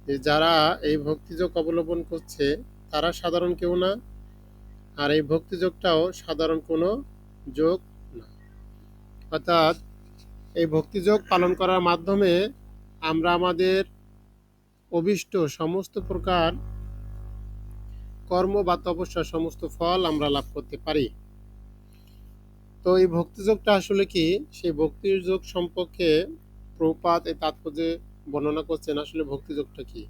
যে যারা এই ভক্তিযোগ অবলম্বন করছে তারা সাধারণ কেউ না, আর এই ভক্তিযোগটাও সাধারণ কোনো যোগ না। অর্থাৎ এই ভক্তিযোগ পালন করার মাধ্যমে আমরা আমাদের অভীষ্ট সমস্ত প্রকার কর্ম বা তপস্যার সমস্ত ফল আমরা লাভ করতে পারি। তো এই ভক্তিযোগটা আসলে কি, সেই ভক্তিযোগ সম্পর্কে প্রভুপাদ এই তাৎপর্যে বর্ণনা করছেন আসলে ভক্তিযোগটা কি।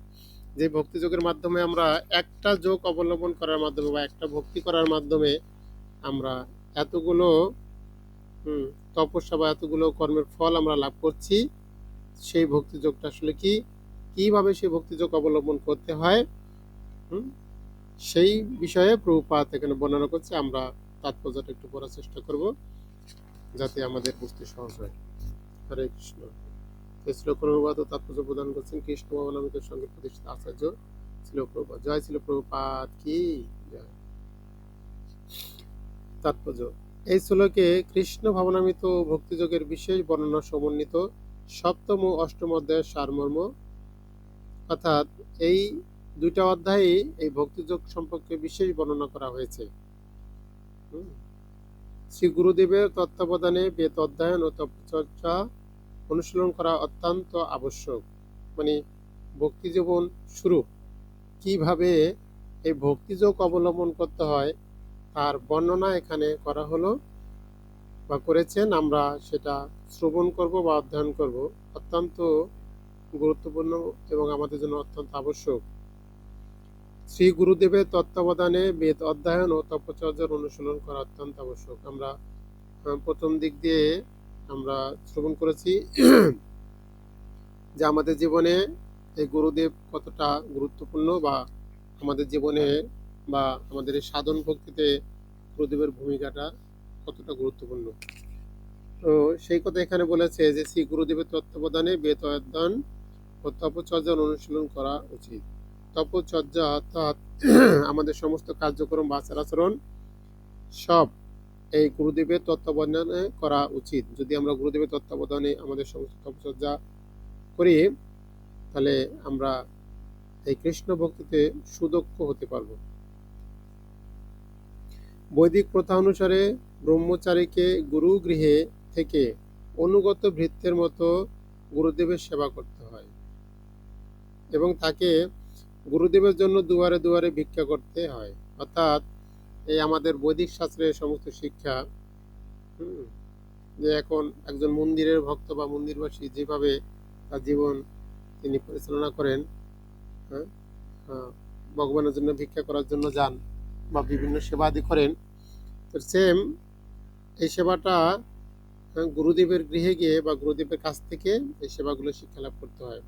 যে ভক্তিযোগের মাধ্যমে আমরা একটা যোগ অবলম্বন করার মাধ্যমে বা একটা ভক্তি করার মাধ্যমে আমরা এতগুলো তপস্যা বা এতগুলো কর্মের ফল আমরা লাভ করছি, সেই ভক্তিযোগটা আসলে কি, কিভাবে সেই ভক্তিযোগ অবলম্বন করতে হয়, সেই বিষয়ে প্রভুপাদ এখানে বর্ণনা করছে। আমরা তাৎপর্যটা একটু পড়ার চেষ্টা করব যাতে আমাদের বুঝতে সহজ হয়। হরে কৃষ্ণ। শ্রীল প্রভুপাদ তাৎপর্য প্রদান করছেন কৃষ্ণ ভবনামিতের সঙ্গে প্রতিষ্ঠিত আচার্য ছিল প্রভুপাদ। জয় ছিল প্রভুপাদ কি জয়। তাৎপর্য: এই শ্লোকে কৃষ্ণ ভাবনামিত ভক্তিযোগের বিশেষ বর্ণনা সমন্বিত সপ্তম ও অষ্টম অধ্যায়ের সারমর্ম, অর্থাৎ এই দুইটা অধ্যায়ে এই ভক্তিযোগ সম্পর্কে বিশেষ বর্ণনা করা হয়েছে। শ্রী গুরুদেবের তত্ত্বাবধানে বেদ অধ্যয়ন ও তপচর্চা অনুশীলন করা অত্যন্ত আবশ্যক। মানে ভক্তি জীবন শুরু কিভাবে এই ভক্তিযোগ অবলম্বন করতে হয় তার বর্ণনা এখানে করা হলো বা করেছেন। আমরা সেটা শ্রবণ করব বা অধ্যয়ন করব, অত্যন্ত গুরুত্বপূর্ণ এবং আমাদের জন্য অত্যন্ত আবশ্যক। শ্রী গুরুদেবের তত্ত্বাবধানে বেদ অধ্যয়ন ও তপচর্যার অনুশীলন করা অত্যন্ত আবশ্যক। আমরা প্রথম দিক দিয়ে আমরা শ্রবণ করেছি যে আমাদের জীবনে এই গুরুদেব কতটা গুরুত্বপূর্ণ, বা আমাদের জীবনে বা আমাদের এই সাধন ভক্তিতে গুরুদেবের ভূমিকাটা কতটা গুরুত্বপূর্ণ। তো সেই কথা এখানে বলেছে যে শ্রী গুরুদেবের তত্ত্বাবধানে বেদ অধ্যয়ন ও তপচর্যার অনুশীলন করা উচিত। তপচর্যা অর্থাৎ আমাদের সমস্ত কার্যক্রম বা আচার আচরণ সব এই গুরুদেবের তত্ত্বাবধানে করা উচিত। যদি আমরা গুরুদেবের তত্ত্বাবধানে আমাদের সমস্ত তপচর্যা করি তাহলে আমরা এই কৃষ্ণ ভক্তিতে সুদক্ষ হতে পারব। বৈদিক প্রথা অনুসারে ব্রহ্মচারীকে গুরু গৃহে থেকে অনুগত ভৃত্যের মতো গুরুদেবের সেবা করতে হয় এবং তাকে গুরুদেবের জন্য দুয়ারে দুয়ারে ভিক্ষা করতে হয়। অর্থাৎ এই আমাদের বৈদিক শাস্ত্রের সমস্ত শিক্ষা, যে এখন একজন মন্দিরের ভক্ত বা মন্দিরবাসী যেভাবে তার জীবন তিনি পরিচালনা করেন, ভগবানের জন্য ভিক্ষা করার জন্য যান বা বিভিন্ন সেবা আদি করেন, তো সেম এই সেবাটা গুরুদেবের গৃহে গিয়ে বা গুরুদেবের কাছ থেকে এই সেবাগুলো শিক্ষা লাভ করতে হয়।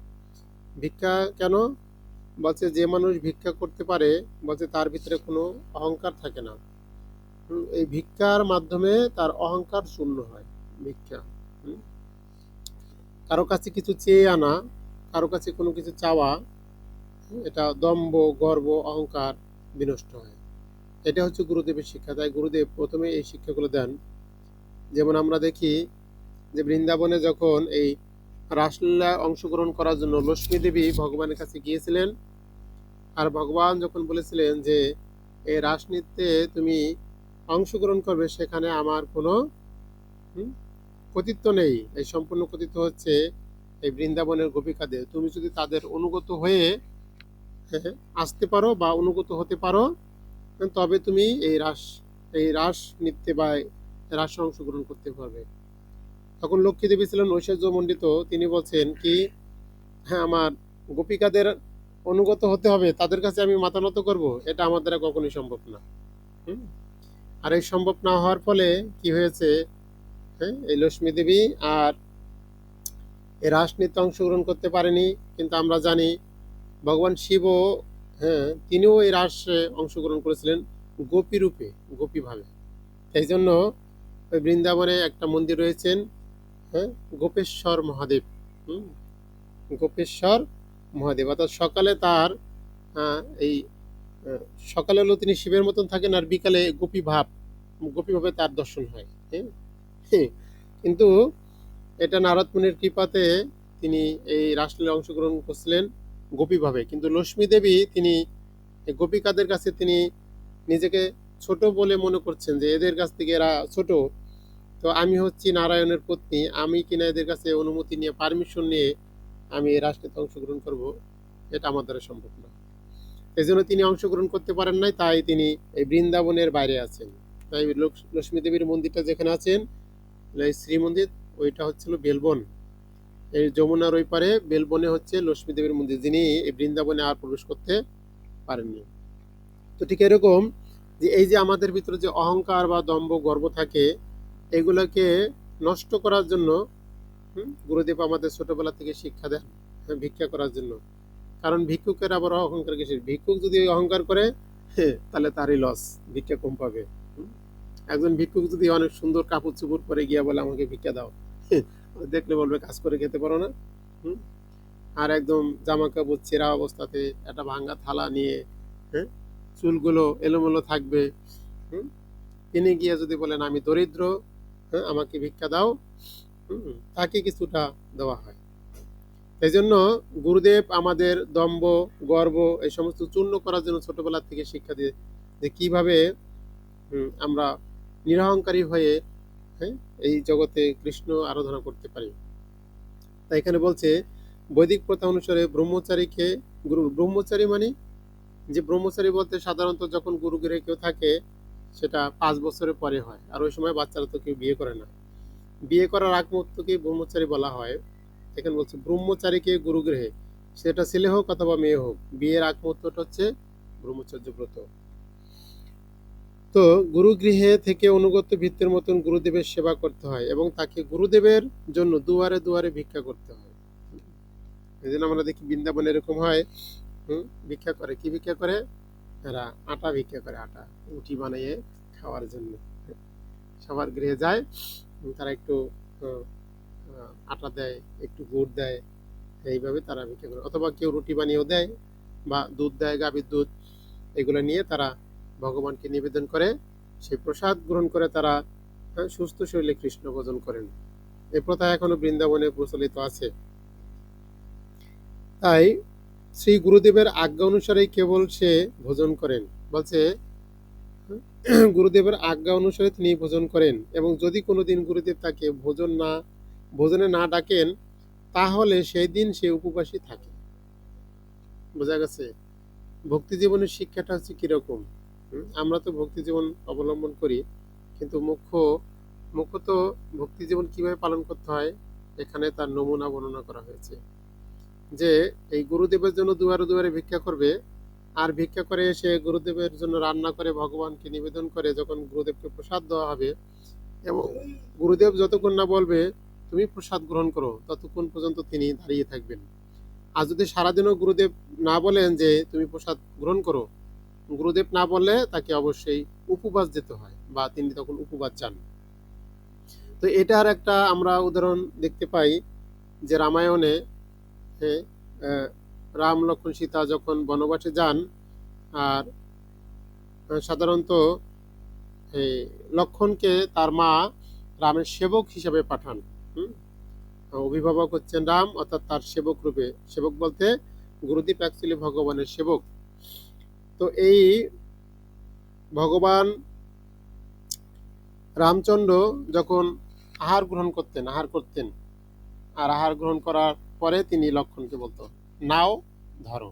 ভিক্ষা কেন বলছে, যে মানুষ ভিক্ষা করতে পারে বলছে তার ভিতরে কোনো অহংকার থাকে না। এই ভিক্ষার মাধ্যমে তার অহংকার শূন্য হয়। ভিক্ষা কারো কাছে কিছু চেয়ে আনা, কারো কাছে কোনো কিছু চাওয়া, এটা দম্ভ গর্ব অহংকার বিনষ্ট হয়। এটা হচ্ছে গুরুদেবের শিক্ষা। তাই গুরুদেব প্রথমে এই শিক্ষাগুলো দেন। যেমন আমরা দেখি যে বৃন্দাবনে যখন এই রাসলীলায় অংশগ্রহণ করার জন্য লক্ষ্মী দেবী ভগবানের কাছে গিয়েছিলেন, আর ভগবান যখন বলেছিলেন যে এই রাসনৃত্যে তুমি অংশগ্রহণ করবে, সেখানে আমার কোনো কর্তৃত্ব নেই, এই সম্পূর্ণ কর্তৃত্ব হচ্ছে এই বৃন্দাবনের গোপিকাদের। তুমি যদি তাদের অনুগত হয়ে আসতে পারো বা অনুগত হতে পারো, তবে তুমি এই রাস নৃত্যে বা রাসে অংশগ্রহণ করতে পারবে। তখন লক্ষ্মী দেবী ছিলেন ঐশ্বর্যমণ্ডিত। তিনি বলছেন কি, হ্যাঁ, আমার গোপিকাদের অনুগত হতে হবে, তাদের কাছে আমি মাথা নত করবো, এটা আমার দ্বারা কখনোই সম্ভব না। আর এই সম্ভব না হওয়ার ফলে কি হয়েছে, এই লক্ষ্মী দেবী আর এই রাসনৃত্যে অংশগ্রহণ করতে পারেনি। কিন্তু আমরা জানি ভগবান শিবও, তিনিও এই রাসে অংশগ্রহণ করেছিলেন গোপী রূপে, গোপী ভাবে। এই জন্য ওই বৃন্দাবনে একটা মন্দির রয়েছেন, গোপেশ্বর মহাদেব। গোপেশ্বর মহাদেব, অর্থাৎ সকালে তার এই সকালে হলো তিনি শিবের মতন থাকেন, আর বিকালে গোপীভাবে তার দর্শন হয়। কিন্তু এটা নারদ মুনির কৃপাতে তিনি এই রাসলীলায় অংশগ্রহণ করছিলেন গোপীভাবে। কিন্তু লক্ষ্মী দেবী তিনি এই গোপিকাদের কাছে তিনি নিজেকে ছোট বলে মনে করছেন যে এদের কাছ থেকে এরা ছোট, তো আমি হচ্ছি নারায়ণের পত্নী, আমি কিনা এদের কাছে অনুমতি নিয়ে পারমিশন নিয়ে আমি এই রাসলীলাতে অংশগ্রহণ করব, এটা আমার দ্বারা সম্ভব না। এই জন্য তিনি অংশগ্রহণ করতে পারেন নাই, তাই তিনি এই বৃন্দাবনের বাইরে আছেন। তাই লক্ষ্মী দেবীর মন্দিরটা যেখানে আছেন এই শ্রীমন্দির, ওইটা হচ্ছিল বেলবন। এই যমুনার ওই পারে বেলবনে হচ্ছে লক্ষ্মী দেবীর মন্দির, যিনি এই বৃন্দাবনে আর প্রবেশ করতে পারেননি। তো ঠিক এরকম যে এই যে আমাদের ভিতরে যে অহংকার বা দম্ভ গর্ব থাকে, এগুলোকে নষ্ট করার জন্য গুরুদেব আমাদের ছোটবেলা থেকে শিক্ষা দেন ভিক্ষা করার জন্য। কারণ ভিক্ষুকের আবার অহংকার কিসের? ভিক্ষুক যদি অহংকার করে তাহলে তারই লস, ভিক্ষা কম পাবে। একজন ভিক্ষুক যদি অনেক সুন্দর কাপড় চুপড় পরে গিয়া বলে আমাকে ভিক্ষা দাও, দেখলে বলবে কাজ করে খেতে পারো না। আর একদম জামা কাপড় ছেঁড়া অবস্থাতে একটা ভাঙ্গা থালা নিয়ে, চুলগুলো এলোমেলো থাকবে, তিনি গিয়ে যদি বলেন আমি দরিদ্র, আমাকে ভিক্ষা দাও, তাকে কিছুটা দেওয়া হয়। এই জন্য গুরুদেব আমাদের দম্ভ গর্ব এই সমস্ত চূর্ণ করার জন্য ছোটবেলা থেকে শিক্ষা দিয়ে যে কিভাবে আমরা নিরহংকারী হয়ে এই জগতে কৃষ্ণ আরাধনা করতে পারি। তাই এখানে বলছে বৈদিক প্রথা অনুসারে ব্রহ্মচারীকে ব্রহ্মচারী মানে যে ব্রহ্মচারী বলতে সাধারণত যখন গুরুগৃহে কেউ থাকে সেটা 5 বছরের পরে হয়, আর ওই সময় বাচ্চারা তো কেউ বিয়ে করে না। বিয়ে করার আগ মুহূর্তকে ব্রহ্মচারী বলা হয়। এখানে বলছে ব্রহ্মচারীকে গুরুগৃহে, সেটা ছেলে হোক অথবা মেয়ে হোক, বিয়ের আগ মুহূর্তটা হচ্ছে ব্রহ্মচর্য ব্রত। তো গুরুগৃহে থেকে অনুগত ভিত্তির মতন গুরুদেবের সেবা করতে হয় এবং তাকে গুরুদেবের জন্য দুয়ারে দুয়ারে ভিক্ষা করতে হয়। এই জন্য আমরা দেখি বৃন্দাবনে এরকম হয়, ভিক্ষা করে। কি ভিক্ষা করে? এরা আটা ভিক্ষা করে, আটা রুটি বানিয়ে খাওয়ার জন্য সবার গৃহে যায়, তারা একটু আটা দেয়, একটু গুড় দেয়, এইভাবে তারা ভিক্ষা করে। অথবা কেউ রুটি বানিয়েও দেয় বা দুধ দেয়, গাভীর দুধ, এগুলো নিয়ে তারা ভগবানকে নিবেদন করে, সেই প্রসাদ গ্রহণ করে তারা সুস্থ শরীরে কৃষ্ণ ভজন করেন। এই প্রথা এখনো বৃন্দাবনে প্রচলিত আছে। তাই শ্রী গুরুদেবের আজ্ঞা অনুসারে কেবল সে ভোজন করেন। বলছে গুরুদেবের আজ্ঞা অনুসারে তিনি ভোজন করেন, এবং যদি কোনোদিন গুরুদেব তাকে ভোজনে না ডাকেন তাহলে সেই দিন সে উপবাসী থাকে। বোঝা গেছে? ভক্তি জীবনের শিক্ষাটা হচ্ছে কিরকম? আমরা তো ভক্তি জীবন অবলম্বন করি, কিন্তু মুখ্যত ভক্তি জীবন কিভাবে পালন করতে হয় এখানে তার নমুনা বর্ণনা করা হয়েছে। যে এই গুরুদেবের জন্য দুয়ারে দুয়ারে ভিক্ষা করবে, আর ভিক্ষা করে এসে গুরুদেবের জন্য রান্না করে ভগবানকে নিবেদন করে যখন গুরুদেবকে প্রসাদ দেওয়া হবে, এবং গুরুদেব যতক্ষণ না বলবে তুমি প্রসাদ গ্রহণ করো ততক্ষণ পর্যন্ত তিনি দাঁড়িয়ে থাকবেন। আর যদি সারাদিনও গুরুদেব না বলেন যে তুমি প্রসাদ গ্রহণ করো, গুরুদেব না বললে তাকে অবশ্যই উপবাস যেতে হয়, বা তিনি তখন উপবাস যান। তো এটার একটা আমরা উদাহরণ দেখতে পাই যে রামায়ণে রাম লক্ষ্মণ সীতা যখন বনবাসে যান, আর সাধারণত এই লক্ষ্মণকে তার মা রামের সেবক হিসেবে পাঠান। অভিভাবক হচ্ছেন রাম, অর্থাৎ তার সেবক রূপে। সেবক বলতে গুরুদেব অ্যাকচুয়ালি ভগবানের সেবক। তো এই ভগবান রামচন্দ্র যখন আহার করতেন, আর আহার গ্রহণ করার পরে তিনি লক্ষ্মণকে বলতো নাও ধরো।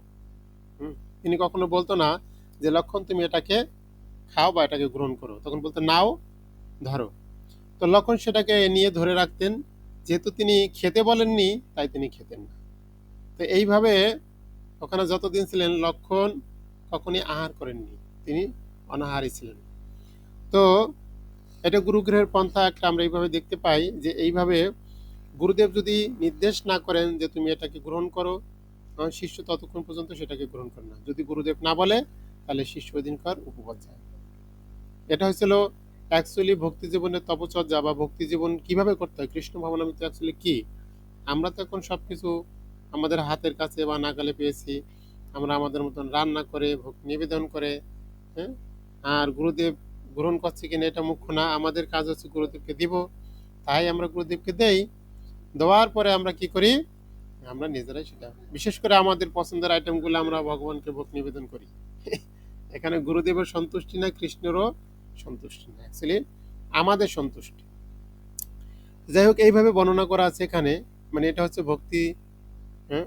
তিনি কখনো বলতো না যে লক্ষ্মণ তুমি এটাকে খাও বা এটাকে গ্রহণ করো, তখন বলতো নাও ধরো। তো লক্ষ্মণ সেটাকে নিয়ে ধরে রাখতেন, যেহেতু তিনি খেতে বলেননি তাই তিনি খেতেন না। তো এইভাবে ওখানে যতদিন ছিলেন লক্ষ্মণ কখনই আহার করেননি, তিনি অনাহারী ছিলেন। তো এটা গুরুগৃহের পন্থা একটা আমরা এইভাবে দেখতে পাই যে এইভাবে গুরুদেব যদি নির্দেশ না করেন যে তুমি এটাকে গ্রহণ করো, শিষ্য ততক্ষণ পর্যন্ত সেটাকে গ্রহণ করে না। যদি গুরুদেব না বলে তাহলে শিষ্য ওইদিনকার উপবাস যায়। এটা হয়েছিল অ্যাকচুয়ালি ভক্তি জীবনের তপচর্যা, বা ভক্তি জীবন কিভাবে করতে হয়, কৃষ্ণ ভাবনামৃত অ্যাকচুয়ালি কি। আমরা তো এখন সবকিছু আমাদের হাতের কাছে বা নাগালে পেয়েছি, আমরা আমাদের মতন রান্না করে নিবেদন করে, আর গুরুদেব গ্রহণ করছে কিনা এটা মুখ্য না, আমাদের কাজ হচ্ছে গুরুদেবকে দিব। তাই আমরা গুরুদেবকে দেই, দেওয়ার পরে আমরা কি করি, আমরা নিজেরাই সেটা, বিশেষ করে আমাদের পছন্দের আইটেমগুলো আমরা ভগবানকে ভোগ নিবেদন করি। এখানে গুরুদেবের সন্তুষ্টি না, কৃষ্ণেরও সন্তুষ্টি না, অ্যাকচুয়ালি আমাদের সন্তুষ্টি। যাই হোক, এইভাবে বর্ণনা করা আছে এখানে। মানে এটা হচ্ছে ভক্তি, হ্যাঁ,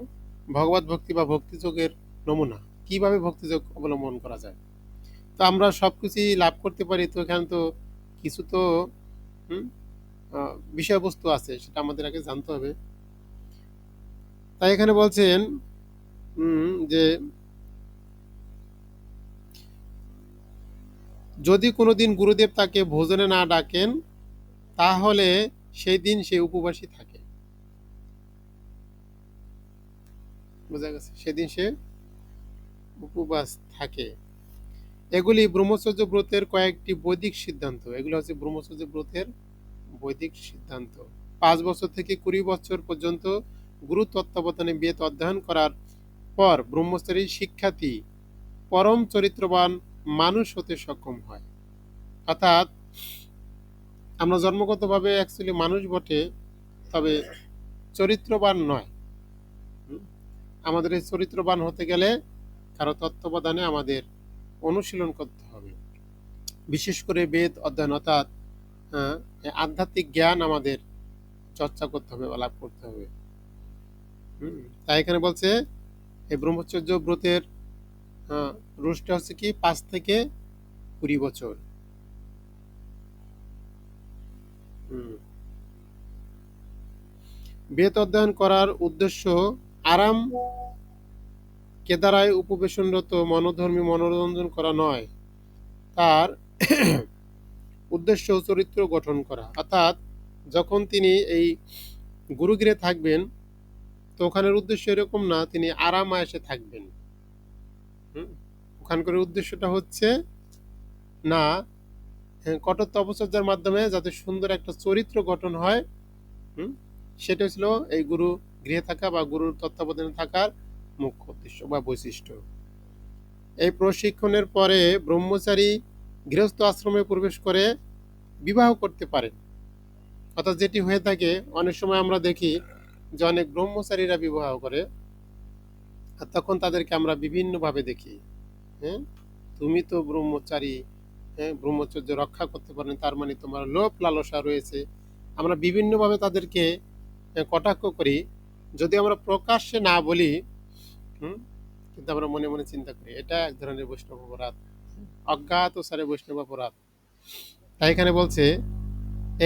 ভগবত ভক্তি বা ভক্তিযোগের নমুনা, কিভাবে ভক্তিযোগ অবলম্বন করা যায়। তো আমরা সবকিছুই লাভ করতে পারি, তো এখানে তো কিছু তো হুম, বিষয়বস্তু আছে, সেটা আমাদের আগে জানতে হবে। তাই এখানে বলছেন যে যদি কোনোদিন গুরুদেব তাকে ভোজনে না ডাকেন, তাহলে সেই দিন সে উপবাসী থাকে। বোঝা গেছে, সেদিন সে উপবাস থাকে। এগুলি ব্রহ্মচর্য ব্রতের কয়েকটি বৈদিক সিদ্ধান্ত। এগুলো হচ্ছে ব্রহ্মচর্য ব্রতের বৈদিক সিদ্ধান্ত। 5 বছর থেকে 20 বছর পর্যন্ত গুরু তত্ত্বাবধানে বেদ অধ্যয়ন করার পর ব্রহ্মচারী শিক্ষার্থী পরম চরিত্রবান মানুষ হতে সক্ষম হয়। অর্থাৎ আমরা জন্মগতভাবে অ্যাকচুয়ালি মানুষ বটে, তবে চরিত্রবান নয়। হুম? আমাদের এই চরিত্রবান হতে গেলে কারো তত্ত্বাবধানে আমাদের অনুশীলন করতে হবে। বিশেষ করে বেদ অধ্যয়ন, অর্থাৎ আধ্যাত্মিক জ্ঞান আমাদের চর্চা করতে হবে বা লাভ করতে হবে। তাই এখানে বলছে এই ব্রহ্মচর্য ব্রতের রুশটা হচ্ছে কি 5 থেকে 20 বছর। বেদ অধ্যয়ন করার উদ্দেশ্য আরাম কেদারায় উপবেশনরত মনোধর্মী মনোরঞ্জন করা নয়, তার উদ্দেশ্য চরিত্র গঠন করা। অর্থাৎ যখন তিনি এই গুরুগৃহে থাকবেন, তো ওখানের উদ্দেশ্য এরকম না তিনি আরাম আয়েসে থাকবেন। ওখানকার উদ্দেশ্যটা হচ্ছে না কঠোর তপশ্চর্যার মাধ্যমে যাতে সুন্দর একটা চরিত্র গঠন হয়, সেটা ছিল এই গুরু গৃহে থাকা বা গুরুর তত্ত্বাবধানে থাকার মুখ্য উদ্দেশ্য বা বৈশিষ্ট্য। এই প্রশিক্ষণের পরে ব্রহ্মচারী গৃহস্থ আশ্রমে প্রবেশ করে বিবাহ করতে পারেন। অর্থাৎ যেটি হয়ে থাকে অনেক সময় আমরা দেখি যে অনেক ব্রহ্মচারীরা বিবাহ করে, আর তখন তাদেরকে আমরা বিভিন্নভাবে দেখি। হ্যাঁ, তুমি তো ব্রহ্মচারী, হ্যাঁ, ব্রহ্মচর্য রক্ষা করতে পারেন, তার মানে তোমার লোভ লালসা রয়েছে। আমরা বিভিন্নভাবে তাদেরকে কটাক্ষ করি, যদি আমরা প্রকাশ্যে না বলি, কিন্তু আমরা মনে মনে চিন্তা করি। এটা এক ধরনের বৈষ্ণব অপরাধ, অজ্ঞাত সারে বৈষ্ণব অপরাধ। তাই এখানে বলছে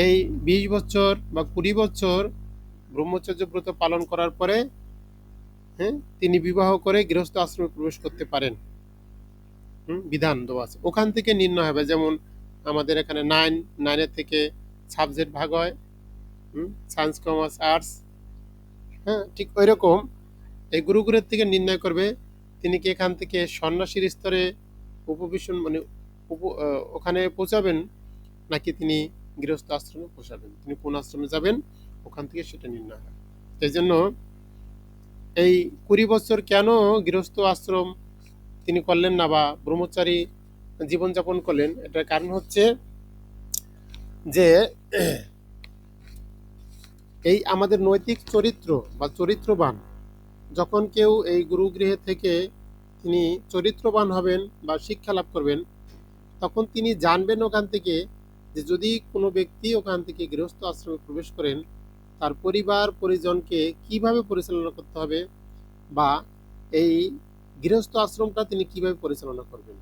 এই 20 বছর বা 20 বছর ব্রহ্মচর্য ব্রত পালন করার পরে তিনি বিবাহ করে গৃহস্থ আশ্রমে প্রবেশ করতে পারেন। বিধান দেওয়া আছে, ওখান থেকে নির্ণয় হবে। যেমন আমাদের এখানে 9 থেকে সাবজেক্ট ভাগ হয়, সায়েন্স, কমার্স, আর্টস। হ্যাঁ, ঠিক ওই রকম এই গুরুকুলের থেকে নির্ণয় করবে তিনি কি এখান থেকে সন্ন্যাসীর স্তরে উপবেশন মানে ওখানে পৌঁছাবেন, নাকি তিনি গৃহস্থ আশ্রমে পৌঁছাবেন, তিনি কোন আশ্রমে যাবেন, ওখান থেকে সেটা নির্ণয় হয়। এই জন্য এই 20 বছর কেন গৃহস্থ আশ্রম তিনি করলেন না বা ব্রহ্মচারী জীবনযাপন করলেন, এটার কারণ হচ্ছে যে এই আমাদের নৈতিক চরিত্র বা চরিত্রবান, যখন কেউ এই গুরুগৃহে থেকে তিনি চরিত্রবান হবেন বা শিক্ষা লাভ করবেন, তখন তিনি জানবেন ওখান থেকে যে যদি কোনো ব্যক্তি ওখান থেকে গৃহস্থ আশ্রমে প্রবেশ করেন, তার পরিবার পরিজনকে কিভাবে পরিচালনা করতে হবে বা এই গৃহস্থ আশ্রমটা তিনি কিভাবে পরিচালনা করবেন।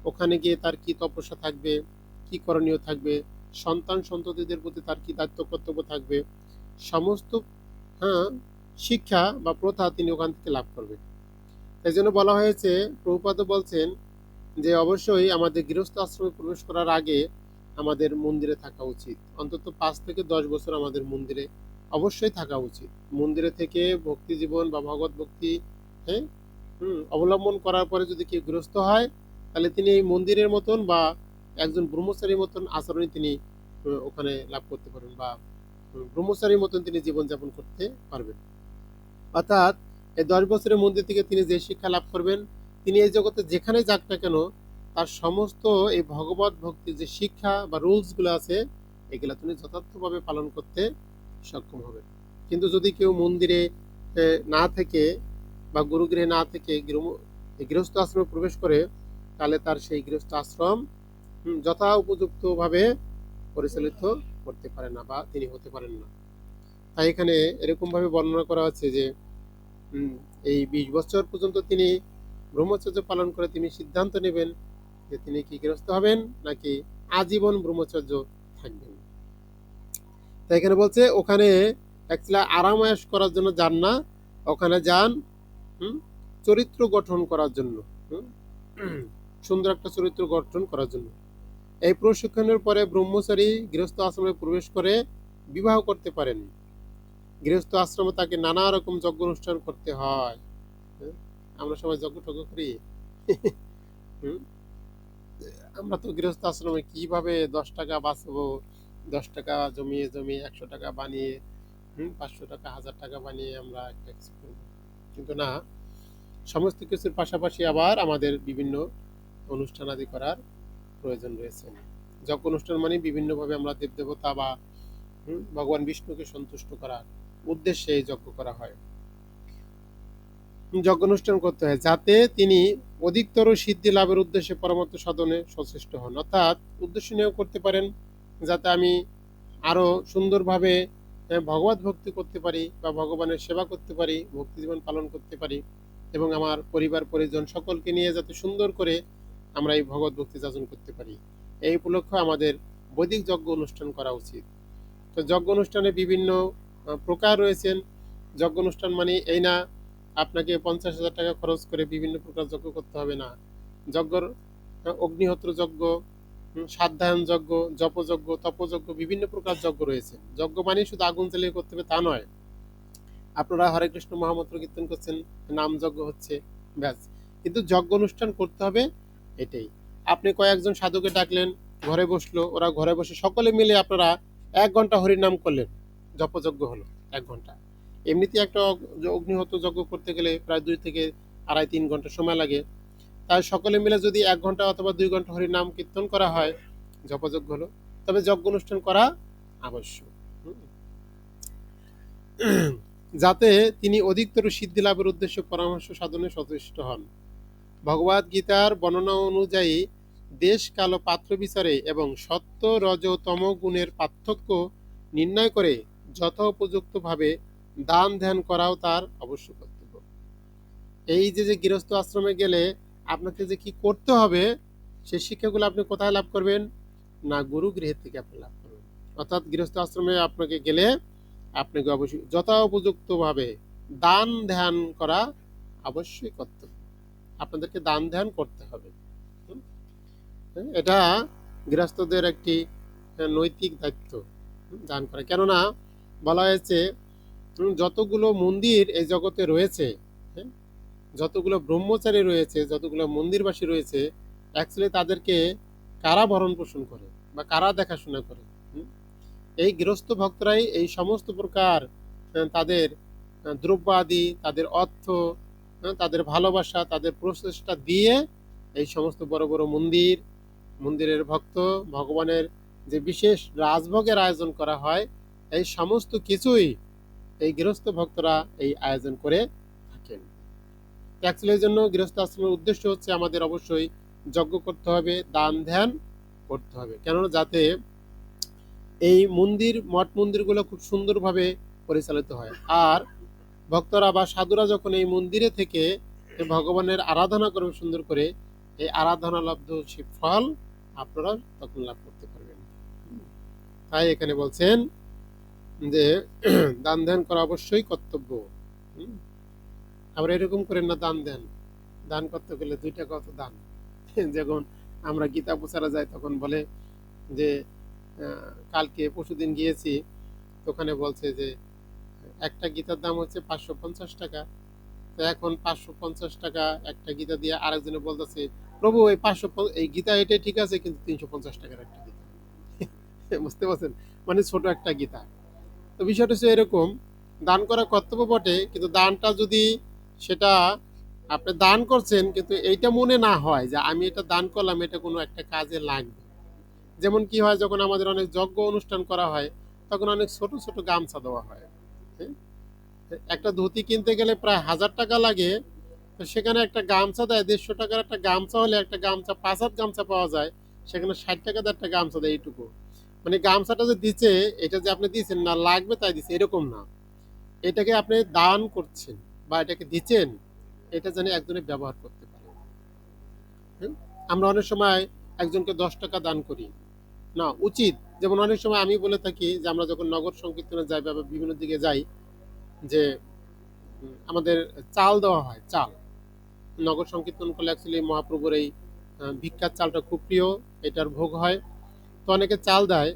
ওখানে গিয়ে তার কি তপস্যা থাকবে, কি করণীয় থাকবে, সন্তান সন্ততিদের প্রতি তার কি দায়িত্ব কর্তব্য থাকবে, সমস্ত শিক্ষা বা প্রথা তিনি ওখান থেকে লাভ করবেন। এই জন্য বলা হয়েছে, প্রভুপাদ বলছেন যে অবশ্যই আমাদের গৃহস্থ আশ্রমে প্রবেশ করার আগে আমাদের মন্দিরে থাকা উচিত। অন্তত 5 থেকে 10 বছর আমাদের মন্দিরে অবশ্যই থাকা উচিত। মন্দিরে থেকে ভক্তি জীবন বা ভগবত ভক্তি অবলম্বন করার পরে যদি কেউ গৃহস্থ হয়, তাহলে তিনি এই মন্দিরের মতন বা একজন ব্রহ্মচারীর মতন আচরণ তিনি ওখানে লাভ করতে পারবেন বা ব্রহ্মচারীর মতন তিনি জীবনযাপন করতে পারবেন। অর্থাৎ এই 10 বছরের মন্দির থেকে তিনি যে শিক্ষা লাভ করবেন, তিনি এই জগতে যেখানে যাক না কেন তার সমস্ত এই ভগবত ভক্তির যে শিক্ষা বা রুলসগুলো আছে, এগুলো তিনি যথার্থভাবে পালন করতে সক্ষম হবেন। কিন্তু যদি কেউ মন্দিরে না থেকে বা গুরুগৃহে না থেকে গৃহস্থ আশ্রমে প্রবেশ করে, তাহলে তার সেই গৃহস্থ আশ্রম যথা উপযুক্তভাবে পরিচালিত করতে পারে না বা তিনি হতে পারেন না। তাই এখানে এরকমভাবে বর্ণনা করা হচ্ছে যে এই 20 বছর পর্যন্ত তিনি ব্রহ্মচর্য পালন করে তিনি সিদ্ধান্ত নেবেন যে তিনি কি গৃহস্থ হবেন নাকি আজীবন ব্রহ্মচর্য থাকবেন। তাই এখানে বলছে ওখানে অ্যাকচুয়ালি আরামায়াস করার জন্য যান না, ওখানে যান চরিত্র গঠন করার জন্য, সুন্দর একটা চরিত্র গঠন করার জন্য। এই প্রশিক্ষণের পরে ব্রহ্মচারী গৃহস্থ আশ্রমে প্রবেশ করে বিবাহ করতে পারেন। গৃহস্থ আশ্রমে তাকে নানা রকম যজ্ঞ অনুষ্ঠান করতে হয়। আমরা সবাই যজ্ঞ টজ্ঞ করি। আমরা তো গৃহস্থ আশ্রমে কিভাবে 10 টাকা বাঁচবো, 10 টাকা জমিয়ে জমিয়ে 100 টাকা বানিয়ে 500 টাকা 1000 টাকা বানিয়ে আমরা একটা কিছু করবো। কিন্তু না, সমস্ত কিছুর পাশাপাশি আবার আমাদের বিভিন্ন অনুষ্ঠান আদি করার প্রয়োজন রয়েছে। যজ্ঞ অনুষ্ঠান মানে বিভিন্নভাবে আমরা দেবদেবতা বা ভগবান বিষ্ণুকে সন্তুষ্ট করার উদ্দেশ্যে এই যজ্ঞ করা হয়, যজ্ঞ অনুষ্ঠান করতে হয় যাতে তিনি অধিকতর সিদ্ধি লাভের উদ্দেশ্যে পরমার্থ সাধনে সচেষ্ট হন। অর্থাৎ উদ্দেশ্য নিয়েও করতে পারেন যাতে আমি আরো সুন্দরভাবে ভগবত ভক্তি করতে পারি বা ভগবানের সেবা করতে পারি, ভক্তি জীবন পালন করতে পারি এবং আমার পরিবার পরিজন সকলকে নিয়ে যাতে সুন্দর করে আমরা এই ভগবত ভক্তি যাচন করতে পারি, এই উপলক্ষে আমাদের বৈদিক যজ্ঞ অনুষ্ঠান করা উচিত। তো যজ্ঞ অনুষ্ঠানে বিভিন্ন প্রকার রয়েছেন। যজ্ঞ অনুষ্ঠান মানে এই না আপনাকে 50,000 টাকা খরচ করে বিভিন্ন প্রকার যজ্ঞ করতে হবে না। যজ্ঞর অগ্নিহোত্র যজ্ঞ, সাধ্যায়ন যজ্ঞ, জপযজ্ঞ, তপযজ্ঞ, বিভিন্ন প্রকার যজ্ঞ রয়েছে। যজ্ঞ মানে শুধু আগুন জ্বালিয়ে করতে হবে তা নয়। আপনারা হরে কৃষ্ণ মহামন্ত্র কীর্তন করছেন, নাম যজ্ঞ হচ্ছে, ব্যাস। কিন্তু যজ্ঞ অনুষ্ঠান করতে হবে এটাই। আপনি কয়েকজন সাধুকে ডাকলেন, ঘরে বসলো, ওরা ঘরে বসে সকলে মিলে আপনারা 1 ঘন্টা হরিনাম করলেন, জপযজ্ঞ হলো 1 ঘন্টা। এমনিতে একটা অগ্নিহোত্র যজ্ঞ করতে গেলে প্রায় 2 থেকে 2.5-3 ঘন্টা সময় লাগে। তাই সকলে মিলে যদি 1 ঘন্টা অথবা 2 ঘন্টা হরিনাম কীর্তন করা হয়, জপযজ্ঞ হলো। তবে যজ্ঞ অনুষ্ঠান করা আবশ্যক, যাতে তিনি অধিকতর সিদ্ধি লাভের উদ্দেশ্যে পরামর্শ সাধনে সচেষ্ট হন। ভগবদ গীতার বর্ণনা অনুযায়ী দেশ কাল পাত্র বিচারে এবং সত্য রজ তম গুণের পার্থক্য নির্ণয় করে যথোপযুক্তভাবে দান ধ্যান করাও তার অবশ্য কর্তব্য। এই যে গৃহস্থ আশ্রমে গেলে আপনাকে যে কি করতে হবে সেই শিক্ষাগুলো আপনি কোথায় লাভ করবেন? না, গুরু গৃহের থেকে আপনি লাভ করবেন। অর্থাৎ গৃহস্থ আশ্রমে আপনাকে গেলে আপনাকে অবশ্যই যথোপযুক্তভাবে দান ধ্যান করা অবশ্যই কর্তব্য। আপনাদেরকে দান ধ্যান করতে হবে। এটা গৃহস্থদের একটি নৈতিক দায়িত্ব দান করা। কেননা বলা হয়েছে যতগুলো মন্দির এই জগতে রয়েছে, যতগুলো ব্রহ্মচারী রয়েছে, যতগুলো মন্দিরবাসী রয়েছে, অ্যাকচুয়ালি তাদেরকে কারা ভরণ পোষণ করে বা কারা দেখাশোনা করে? এই গৃহস্থ ভক্তরাই এই সমস্ত প্রকার তাদের দ্রব্য আদি, তাদের অর্থ, তাদের ভালোবাসা, তাদের প্রচেষ্টা দিয়ে এই সমস্ত বড় বড় মন্দিরের ভক্ত ভগবানের যে বিশেষ রাজভোগের আয়োজন করা হয়, এই সমস্ত কিছুই এই গৃহস্থ ভক্তরা এই আয়োজন করে থাকেন। অ্যাকচুয়ালি এই জন্য গৃহস্থ আশ্রমের উদ্দেশ্য হচ্ছে আমাদের অবশ্যই যজ্ঞ করতে হবে, দান ধ্যান করতে হবে, কেননা যাতে এই মঠ মন্দিরগুলো খুব সুন্দরভাবে পরিচালিত হয়। আর ভক্তরা বা সাধুরা যখন এই মন্দিরে থেকে ভগবানের আরাধনা করবে সুন্দর করে, এই আরাধনা লব্ধ সেই ফল আপনারা তখন লাভ করতে পারবেন। তাই এখানে বলছেন যে দান ধ্যান করা অবশ্যই কর্তব্য। আবার এরকম করেন না দান করতে গেলে 2 টাকা অত দান। যখন আমরা গীতা প্রচারে যাই তখন বলে যে কালকে পরশুদিন গিয়েছি, ওখানে বলছে যে একটা গীতার দাম হচ্ছে 550 টাকা। তো এখন 550 টাকা একটা গীতা দিয়ে আরেকজনে বলতেছে, প্রভু এই 500 এই গীতা এটাই ঠিক আছে, কিন্তু 350 টাকার একটা গীতা। বুঝতে পারছেন? মানে ছোট একটা গীতা। তো বিষয়টা হচ্ছে এরকম, দান করা কর্তব্য বটে, কিন্তু দানটা যদি সেটা আপনি দান করছেন কিন্তু এইটা মনে না হয় যে আমি এটা দান করলাম, এটা কোনো একটা কাজে লাগবে। যেমন কি হয়, যখন আমাদের অনেক যজ্ঞ অনুষ্ঠান করা হয় তখন অনেক ছোট ছোট গামছা দেওয়া হয়, একটা ধুতি কিনতে গেলে প্রায় 1000 টাকা লাগে, তো সেখানে একটা গামছা দেয় 150 টাকার, একটা গামছা হলে একটা গামছা 5 হাত গামছা পাওয়া যায়, সেখানে 60 টাকা দিয়ে একটা গামছা দেয় এইটুকু। মানে গামছাটা যে দিচ্ছে, এটা যে আপনি দিচ্ছেন না লাগবে তাই দিচ্ছে এরকম না, এটাকে আপনি দান করছেন বা এটাকে দিচ্ছেন, এটা যেন একজনে ব্যবহার করতে পারে। হুম? আমরা অনেক সময় একজনকে 10 টাকা দান করি, না উচিত। যেমন অনেক সময় আমি বলে থাকি যে আমরা যখন নগর সংকীর্তনে যাই বা বিভিন্ন দিকে যাই, যে আমাদের চাল দেওয়া হয়, চাল নগর সংকীর্তন করলে অ্যাকচুয়ালি মহাপ্রভুর এই ভিক্ষার চালটা খুব প্রিয়, এটার ভোগ হয়। তো অনেকে চাল দেয়,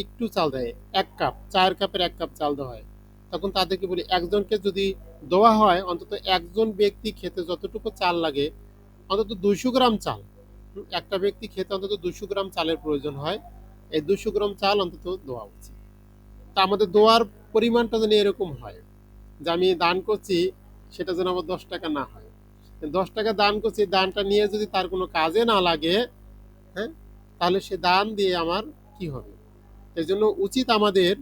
একটু চাল দেয়, 1 কাপ, চায়ের কাপের 1 কাপ চাল দেওয়া হয়। তখন তাদেরকে বলি একজনকে যদি দেওয়া হয়, অন্তত একজন ব্যক্তি খেতে যতটুকু চাল লাগে, অন্তত 200 গ্রাম চাল, একটা ব্যক্তি খেতে অন্তত 200 গ্রাম চালের প্রয়োজন হয়, এই 200 গ্রাম চাল অন্তত দেওয়া উচিত। তা আমাদের দোয়ার পরিমাণটা যেন এরকম হয়, যে আমি দান করছি সেটা যেন আমার 10 টাকা না হয়। 10 টাকা দান করছি, দানটা নিয়ে যদি তার কোনো কাজে না লাগে, হ্যাঁ, তাহলে সে দান দিয়ে আমার কি হবে? এই জন্য উচিত আমাদের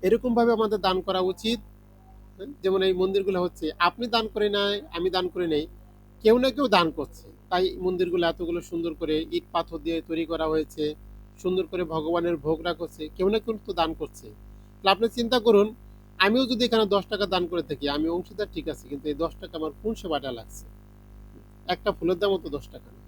এরকম ভাবে আমাদের দান করা উচিত। হ্যাঁ? যেমন এই মন্দিরগুলো হচ্ছে, আপনি দান করে নাই, আমি দান করে নেই, কেউ না কেউ দান করছে, তাই মন্দিরগুলো এতগুলো সুন্দর করে ইট পাথর দিয়ে তৈরি করা হয়েছে, সুন্দর করে ভগবানের ভোগ রাখছে, কেউ না কেউ তো দান করছে। তাহলে আপনি চিন্তা করুন, আমিও যদি এখানে 10 টাকা দান করে থাকি, আমি অংশীদার ঠিক আছে, কিন্তু এই 10 টাকা আমার কোন সেবাটা লাগছে? একটা ফুলের দামও তো 10 টাকা না।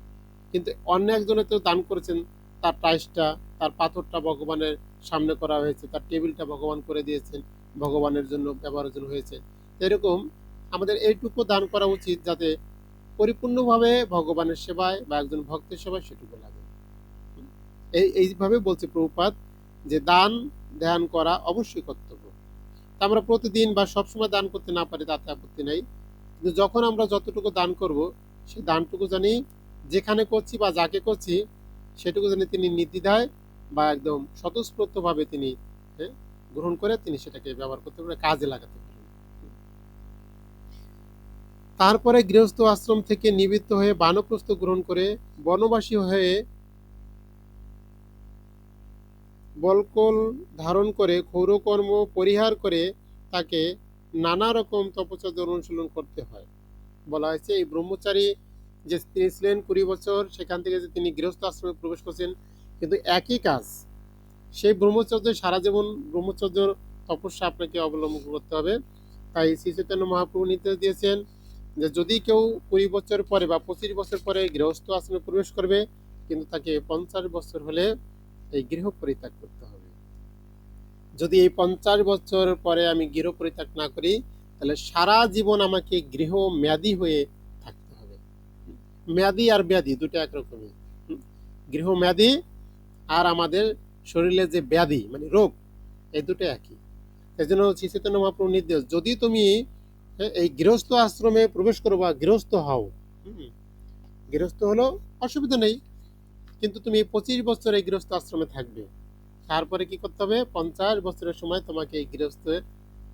কিন্তু অন্য একজনে তো দান করেছেন, তার টাইসটা, তার পাথরটা ভগবানের সামনে করা হয়েছে, তার টেবিলটা ভগবান করে দিয়েছেন, ভগবানের জন্য ব্যবহারের জন্য হয়েছে। তো এরকম আমাদের এইটুকু দান করা উচিত, যাতে পরিপূর্ণভাবে ভগবানের সেবায় বা একজন ভক্তের সেবায় সেটুকু লাগে। এইভাবে বলছে প্রভুপাদ, যে দান ধ্যান করা অবশ্যই কর্তব্য। তা আমরা প্রতিদিন বা সবসময় দান করতে না পারি তাতে আপত্তি নাই, কিন্তু যখন আমরা যতটুকু দান করব, সেই দানটুকু জানি যেখানে করছি বা যাকে করছি, সেটুকু জানি তিনি নির্দ্বিধায় বা একদম স্বতঃস্ফূর্তভাবে তিনি গ্রহণ করে তিনি সেটাকে ব্যবহার করতে পারেন, কাজে লাগাতে পারেন। তারপরে গৃহস্থ আশ্রম থেকে নিবৃত্ত হয়ে বানপ্রস্থ গ্রহণ করে বনবাসী হয়ে বলকল ধারণ করে ক্ষৌরকর্ম পরিহার করে তাকে নানা রকম তপস্যা অনুশীলন করতে হয়। বলা হয়েছে এই ব্রহ্মচারী যে তিনি ছিলেন 20 বছর, সেখান থেকে যে তিনি গৃহস্থ আশ্রমে প্রবেশ করছেন, কিন্তু একই কাজ, সেই ব্রহ্মচর্য সারা জীবন ব্রহ্মচর্য তপস্যা আপনাকে অবলম্বন করতে হবে। তাই শ্রী চৈতন্য মহাপ্রভু নির্দেশ দিয়েছেন যে যদি কেউ 20 বছর পরে বা 25 বছর পরে গৃহস্থ আশ্রমে প্রবেশ করবে, কিন্তু তাকে 50 বছর হলে এই গৃহ পরিত্যাগ করতে হবে। যদি এই 50 বছর পরে আমি গৃহ পরিত্যাগ না করি, তাহলে সারা জীবন আমাকে গৃহ মেয়াদী হয়ে থাকতে হবে। মেয়াদী আর ব্যাধি দুটো একরকমই। গৃহ মেয়াদী আর আমাদের শরীরে যে ব্যাধি মানে রোগ, এই দুটো একই। এই জন্য শ্রী চৈতন্য মহাপ্রভুর নির্দেশ, যদি তুমি এই গৃহস্থ আশ্রমে প্রবেশ করো বা গৃহস্থ হও, গৃহস্থ হলো অসুবিধা নেই, কিন্তু তুমি 25 বছর এই গৃহস্থ আশ্রমে থাকবে, তারপরে কি করতে হবে? 50 বছরের সময় তোমাকে এই গৃহস্থ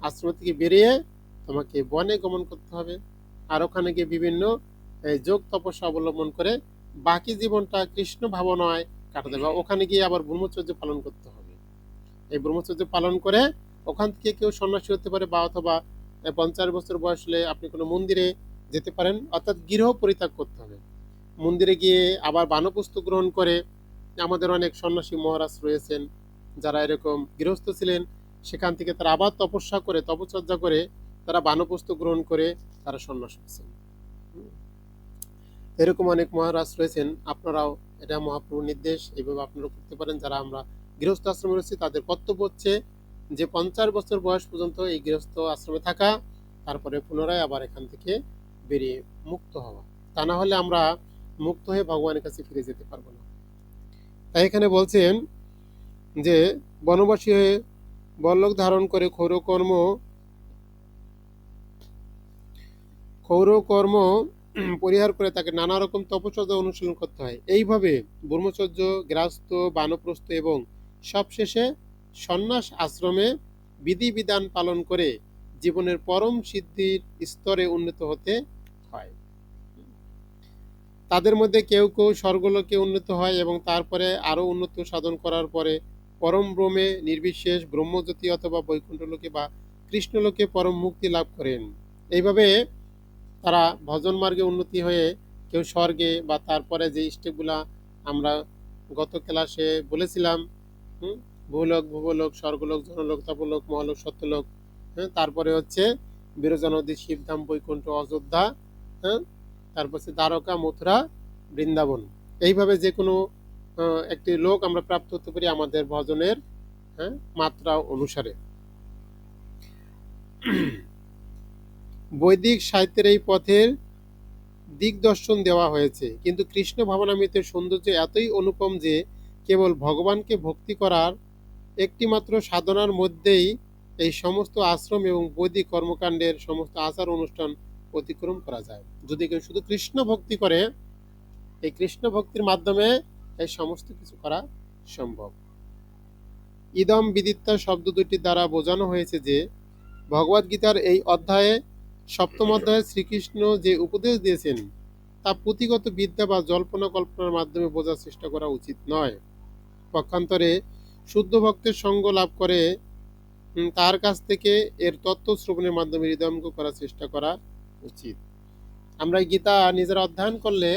আশ্রম থেকে বেরিয়ে তোমাকে বনে গমন করতে হবে, আর ওখানে গিয়ে বিভিন্ন যোগ তপস্যা অবলম্বন করে বাকি জীবনটা কৃষ্ণ ভাবনায় কাটাতে হবে। ওখানে গিয়ে আবার ব্রহ্মচর্য পালন করতে হবে। এই ব্রহ্মচর্য পালন করে ওখান থেকে কেউ সন্ন্যাসী হতে পারে, বা অথবা 50 বছর বয়স হলে আপনি কোনো মন্দিরে যেতে পারেন, অর্থাৎ গৃহ পরিত্যাগ করতে হবে। মন্দিরে গিয়ে আবার বানপ্রস্থ গ্রহণ করে, আমাদের অনেক সন্ন্যাসী মহারাজ রয়েছেন যারা এরকম গৃহস্থ ছিলেন, সেখান থেকে তারা আবার তপস্যা করে তপচর্যা করে তারা বানপ্রস্থ গ্রহণ করে তারা সন্ন্যাস হয়েছেন। এরকম অনেক মহারাজ রয়েছেন, আপনারাও, এটা মহাপ্রভুর নির্দেশ, এইভাবে আপনারা করতে পারেন। যারা আমরা গৃহস্থ আশ্রমে রয়েছি তাদের কর্তব্য হচ্ছে যে 50 বছর বয়স পর্যন্ত এই গৃহস্থ আশ্রমে থাকা, তারপরে পুনরায় আবার এখান থেকে বেরিয়ে মুক্ত হওয়া। তা না হলে আমরা মুক্ত হয়ে ভগবানের কাছে ফিরে যেতে পারবো না। তাই এখানে বলছেন যে বনবাসী হয়ে বল্লক ধারণ করে ক্ষৌরকর্ম পরিহার করে তাকে নানা রকম তপস্যা অনুশীলন করতে হয়। এইভাবে ব্রহ্মচর্য, গৃহস্থ, বানপ্রস্থ এবং সবশেষে সন্ন্যাস আশ্রমে বিধিবিধান পালন করে জীবনের পরম সিদ্ধির স্তরে উন্নীত হতে হয়। তাদের মধ্যে কেউ কেউ স্বর্গলোকে উন্নীত হয় এবং তারপরে আরো উন্নত সাধন করার পরে পরম ব্রহ্মে নির্বিশেষ ব্রহ্মজ্যোতি অথবা বৈকুণ্ঠ লোকে বা কৃষ্ণলোকে পরম মুক্তি লাভ করেন। এইভাবে তারা ভজন মার্গে উন্নতি হয়ে কেউ স্বর্গে বা তারপরে যে স্টেপগুলা আমরা গত ক্লাসে বলেছিলাম, ভূলোক, ভূবলোক, স্বর্গলোক, জনলোক, তপলোক, মহালোক, সত্যলোক, হ্যাঁ, তারপরে হচ্ছে বিরজা নদী, শিবধাম, বৈকুণ্ঠ, অযোধ্যা, হ্যাঁ, তারপর হচ্ছে দ্বারকা, মথুরা, বৃন্দাবন। এইভাবে যে কোনো একটি লোক আমরা প্রাপ্ত হতে পারি আমাদের ভজনের, হ্যাঁ, মাত্রা অনুসারে। বৈদিক সাহিত্যের এই পথের দিগদর্শন দেওয়া হয়েছে, কিন্তু কৃষ্ণ ভাবনামৃতের সৌন্দর্য এতই অনুপম যে কেবল ভগবানকে ভক্তি করার একটিমাত্র সাধনার মধ্যেই এই সমস্ত আশ্রম এবং বৈদিক কর্মকাণ্ডের সমস্ত আচার অনুষ্ঠান অতিক্রম করা যায়। যদি কেউ শুধু কৃষ্ণ ভক্তি করে, এই কৃষ্ণ ভক্তির মাধ্যমে এই সমস্ত কিছু করা সম্ভব। ইদম বিদিত্তা শব্দ দুটির দ্বারা বোঝানো হয়েছে যে ভগবদ্গীতার এই অধ্যায়ে, সপ্তম অধ্যায়ে শ্রীকৃষ্ণ যে উপদেশ দিয়েছেন তা পুঁথিগত বিদ্যা বা জল্পনা কল্পনার মাধ্যমে বোঝার চেষ্টা করা উচিত নয়। পক্ষান্তরে শুদ্ধ ভক্তের সঙ্গ লাভ করে তার কাছ থেকে এর তত্ত্ব শ্রবণের মাধ্যমে হৃদয়ঙ্গ করার চেষ্টা করা উচিত। আমরা এই গীতা নিজেরা অধ্যয়ন করলে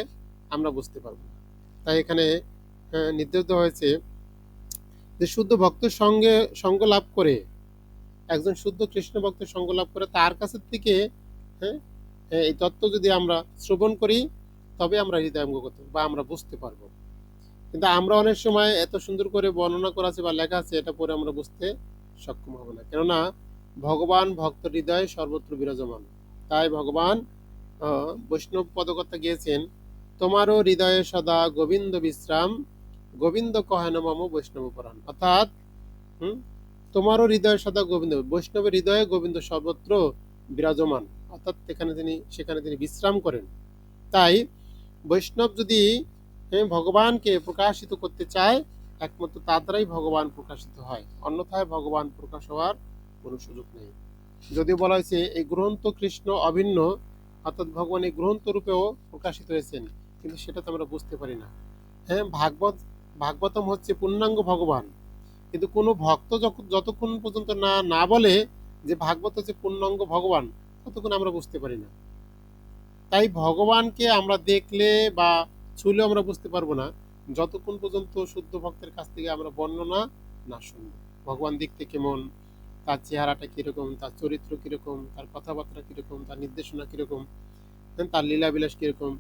আমরা বুঝতে পারব। তাই এখানে নির্দেশ দেওয়া হয়েছে যে শুদ্ধ ভক্তের সঙ্গ লাভ করে, একজন শুদ্ধ কৃষ্ণ ভক্তের সঙ্গ লাভ করে তার কাছ থেকে, হ্যাঁ, এই তত্ত্ব যদি আমরা শ্রবণ করি তবে আমরা হৃদয়ঙ্গ করতে বা আমরা বুঝতে পারবো। কিন্তু আমরা অনেক সময় এত সুন্দর করে বর্ণনা করা আছে বা লেখা আছে, এটা পরে আমরা বুঝতে সক্ষম হব না, কেননা ভগবান ভক্ত হৃদয়ে সর্বত্র বিরাজমান। তাই ভগবান বৈষ্ণব পদকর্তা গিয়েছেন, তোমারও হৃদয়ে সদা গোবিন্দ বিশ্রাম, গোবিন্দ কহেন মম বৈষ্ণব পরাণ। অর্থাৎ তোমারও হৃদয়ে সদা গোবিন্দ, বৈষ্ণবের হৃদয়ে গোবিন্দ সর্বত্র বিরাজমান, অর্থাৎ সেখানে তিনি বিশ্রাম করেন। তাই বৈষ্ণব যদি ভগবানকে প্রকাশিত করতে চায়, একমাত্র তার দ্বারাই ভগবান প্রকাশিত হয়, অন্যথায় ভগবান প্রকাশ হওয়ার কোনো সুযোগ নেই। যদিও বলা হয়েছে এই গ্রন্থ কৃষ্ণ অভিন্ন, অর্থাৎ ভগবান এই গ্রন্থ রূপেও প্রকাশিত হয়েছেন, কিন্তু সেটা তো আমরা বুঝতে পারি না। হ্যাঁ, ভাগবতম হচ্ছে পূর্ণাঙ্গ ভগবান, কিন্তু কোনো ভক্ত যতক্ষণ পর্যন্ত না বলে যে ভাগবত হচ্ছে পূর্ণাঙ্গ ভগবান, ততক্ষণ আমরা বুঝতে পারি না। তাই ভগবানকে আমরা দেখলে বা ছুঁলে আমরা বুঝতে পারবো না যতক্ষণ পর্যন্ত শুদ্ধ ভক্তের কাছ থেকে আমরা বর্ণনা না শুনবো। ভগবান দেখতে কেমন, তার চেহারাটা কিরকম, তার চরিত্র কিরকম, তার কথাবার্তা কিরকম, তার নির্দেশনা কিরকম, তার লীলাবিলাস কিরকম,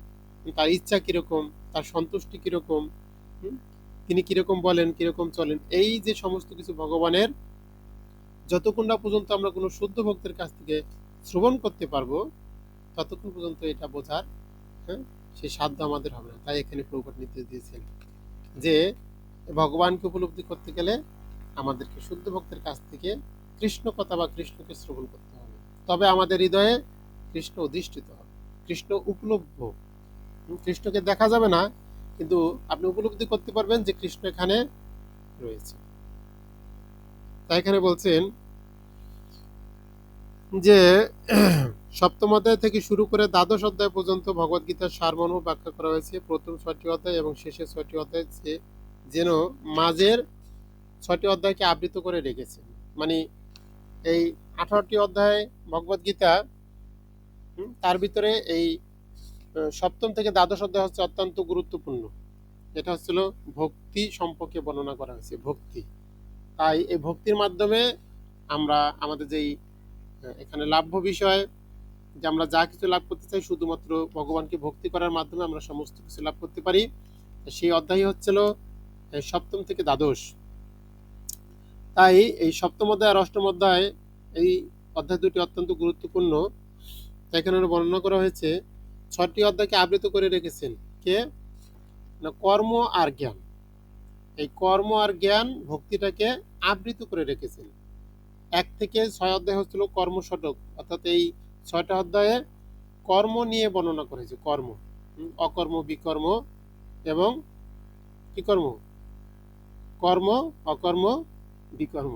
তার ইচ্ছা কিরকম, তার সন্তুষ্টি কিরকম, তিনি কিরকম বলেন, কিরকম চলেন, এই যে সমস্ত কিছু ভগবানের যতক্ষণ না পর্যন্ত আমরা কোনো শুদ্ধ ভক্তের কাছ থেকে শ্রবণ করতে পারবো, ততক্ষণ পর্যন্ত এটা বোঝার, হ্যাঁ, সেই সাধ্য আমাদের হবে না। তাই এখানে প্রভুপাদ নির্দেশ দিয়েছেন যে ভগবানকে উপলব্ধি করতে গেলে আমাদেরকে শুদ্ধ ভক্তের কাছ থেকে কৃষ্ণ কথা বা কৃষ্ণকে শ্রবণ করতে হবে, তবে আমাদের হৃদয়ে কৃষ্ণ অধিষ্ঠিত হবে, কৃষ্ণ উপলব্ধ। কৃষ্ণকে দেখা যাবে না, কিন্তু আপনি উপলব্ধি করতে পারবেন যে কৃষ্ণ এখানে রয়েছে। তাই এখানে বলছেন যে সপ্তম অধ্যায় থেকে শুরু করে দ্বাদশ অধ্যায় পর্যন্ত ভগবদ্গীতার সারমর্ম ব্যাখ্যা করা হয়েছে। প্রথম 6টি অধ্যায় এবং শেষের 6টি অধ্যায় যেন মাঝের 6টি অধ্যায়কে আবৃত করে রেখেছেন। মানে এই 18টি অধ্যায় ভগবদ্গীতা, তার ভিতরে এই সপ্তম থেকে দ্বাদশ অধ্যায় হচ্ছে অত্যন্ত গুরুত্বপূর্ণ। এটা হচ্ছিল ভক্তি সম্পর্কে বর্ণনা করা হয়েছে, ভক্তি। তাই এই ভক্তির মাধ্যমে আমরা আমাদের যেই এখানে লাভ্য বিষয়, যে আমরা যা কিছু লাভ করতে চাই শুধুমাত্র ভগবানকে ভক্তি করার মাধ্যমে আমরা সমস্ত কিছু লাভ করতে পারি। সেই অধ্যায় হচ্ছিল সপ্তম থেকে দ্বাদশ। তাই এই সপ্তম অধ্যায় আর অষ্টম অধ্যায়, এই অধ্যায় দুটি অত্যন্ত গুরুত্বপূর্ণ। এখানে বর্ণনা করা হয়েছে 6টি অধ্যায়কে আবৃত করে রেখেছেন কে না, কর্ম আর জ্ঞান। এই কর্ম আর জ্ঞান ভক্তিটাকে আবৃত করে রেখেছেন। 1 থেকে 6 অধ্যায় হচ্ছিল কর্মশতক, অর্থাৎ এই 6টা অধ্যায়ে কর্ম নিয়ে বর্ণনা করেছে, কর্ম, অকর্ম, বিকর্ম এবং কি কর্ম, কর্ম, অকর্ম, বিকর্ম।